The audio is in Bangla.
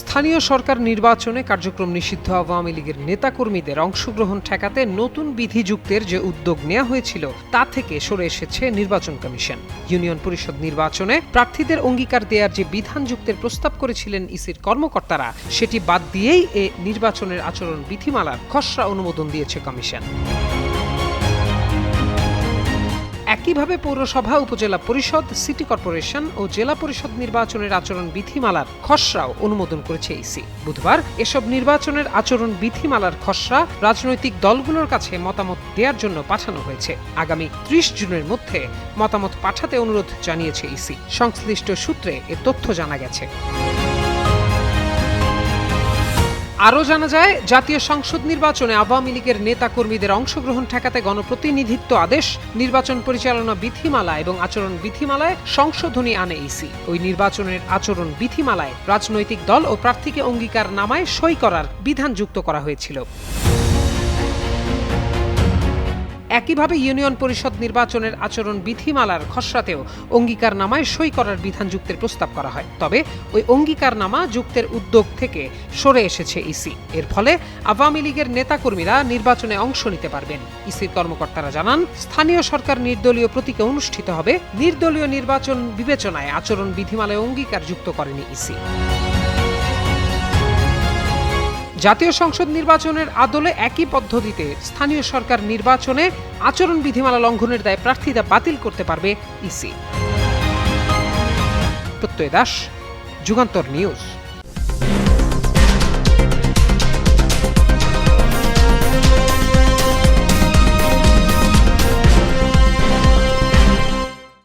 স্থানীয় সরকার নির্বাচনে কার্যক্রম নিষিদ্ধ আওয়ামী লীগের নেতাকর্মীদের অংশগ্রহণ ঠেকাতে নতুন বিধি যুক্তের যে উদ্যোগ নেওয়া হয়েছিল তা থেকে সরে এসেছে নির্বাচন কমিশন। ইউনিয়ন পরিষদ নির্বাচনে প্রার্থীদের অঙ্গীকার দেওয়ার যে বিধান যুক্তের প্রস্তাব করেছিলেন ইসির কর্মকর্তারা, সেটি বাদ দিয়েই এ নির্বাচনের আচরণ বিধিমালার খসড়া অনুমোদন দিয়েছে কমিশন। একইভাবে পৌরসভা, উপজেলা পরিষদ, সিটি কর্পোরেশন ও জেলা পরিষদ নির্বাচনের আচরণ বিধিমালার খসড়াও অনুমোদন করেছে ইসি। বুধবার এসব নির্বাচনের আচরণ বিধিমালার খসড়া রাজনৈতিক দলগুলোর কাছে মতামত দেওয়ার জন্য পাঠানো হয়েছে। আগামী ৩০ জুনের মধ্যে মতামত পাঠাতে অনুরোধ জানিয়েছে ইসি। সংশ্লিষ্ট সূত্রে এ তথ্য জানা গেছে। আরও জানা যায়, জাতীয় সংসদ নির্বাচনে আওয়ামী লীগের নেতাকর্মীদের অংশগ্রহণ ঠেকাতে গণপ্রতিনিধিত্ব আদেশ, নির্বাচন পরিচালনা বিধিমালা এবং আচরণ বিধিমালায় সংশোধনী আনে ইসি। ওই নির্বাচনের আচরণ বিধিমালায় রাজনৈতিক দল ও প্রার্থীকে অঙ্গীকারনামায় সই করার বিধান যুক্ত করা হয়েছিল। একইভাবে ইউনিয়ন পরিষদ নির্বাচনের আচরণ বিধিমালার খসড়াতেও অঙ্গীকারনামায় সই করার বিধান যুক্তের প্রস্তাব করা হয়। তবে ওই অঙ্গীকারনামা যুক্তের উদ্যোগ থেকে সরে এসেছে ইসি। এর ফলে আওয়ামী লীগের নেতাকর্মীরা নির্বাচনে অংশ নিতে পারবেন। ইসির কর্মকর্তারা জানান, স্থানীয় সরকার নির্দলীয় প্রতীকে অনুষ্ঠিত হবে। নির্দলীয় নির্বাচন বিবেচনায় আচরণ বিধিমালায় অঙ্গীকার যুক্ত করেনি ইসি। জাতীয় সংসদ নির্বাচনের আদলে একই পদ্ধতিতে স্থানীয় সরকার নির্বাচনে আচরণ বিধিমালা লঙ্ঘনের দায়ে প্রার্থিতা বাতিল করতে পারবে ইসি। প্রত্যয় দাস, যুগান্তর নিউজ।